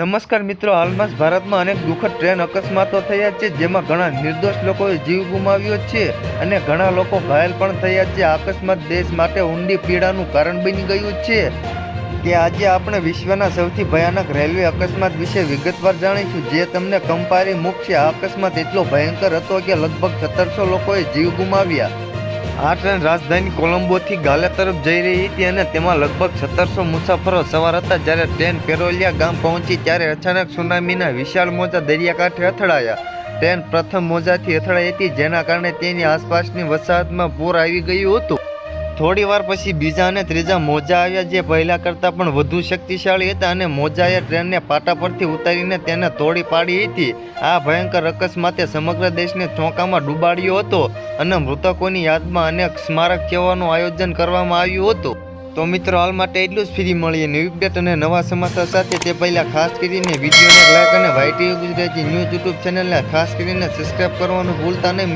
નમસ્કાર મિત્રો, હાલમાં જ ભારતમાં અનેક દુઃખદ ટ્રેન અકસ્માતો થયા છે, જેમાં ઘણા નિર્દોષ લોકોએ જીવ ગુમાવ્યો છે અને ઘણા લોકો ઘાયલ પણ થયા છે. આ અકસ્માત દેશ માટે ઊંડી પીડાનું કારણ બની ગયું છે કે આજે આપણે વિશ્વના સૌથી ભયાનક રેલવે અકસ્માત વિશે વિગતવાર જાણીશું, જે તમને કંપારી મૂકશે. આ અકસ્માત એટલો ભયંકર હતો કે લગભગ 1700 લોકોએ જીવ ગુમાવ્યા. આ ટ્રેન રાજધાની કોલંબોથી ગાલે તરફ જઈ રહી હતી અને તેમાં લગભગ 1700 મુસાફરો સવાર હતા. જ્યારે ટ્રેન પેરોલિયા ગામ પહોંચી ત્યારે અચાનક સુનામીના વિશાળ મોજા દરિયાકાંઠે અથડાયા. ટ્રેન પ્રથમ મોજાથી અથડાઈ હતી, જેના કારણે તેની આસપાસની વસાહતમાં પૂર આવી ગયું હતું. થોડી વાર પછી બીજા અને ત્રીજા મોજા આવ્યા, જે પહેલા કરતાં પણ વધુ શક્તિશાળી હતા અને મોજાએ ટ્રેનને પાટા પરથી ઉતારીને તેને તોડી પાડી હતી. આ ભયંકર અકસ્માતે સમગ્ર દેશને ચોંકામાં ડૂબાડ્યો હતો અને મૃતકોની યાદમાં અનેક સ્મારક સેવાનું આયોજન કરવામાં આવ્યું હતું. તો મિત્રો, હાલ માટે એટલું જ. ફરી મળીએ નવી અપડેટ અને નવા સમાચાર સાથે. તે પહેલાં ખાસ કરીને વિડીયોને લાઈક અને YTV ગુજરાતી ન્યૂઝ યુટ્યુબ ચેનલને ખાસ કરીને સબસ્ક્રાઈબ કરવાનું ભૂલતા નહીં.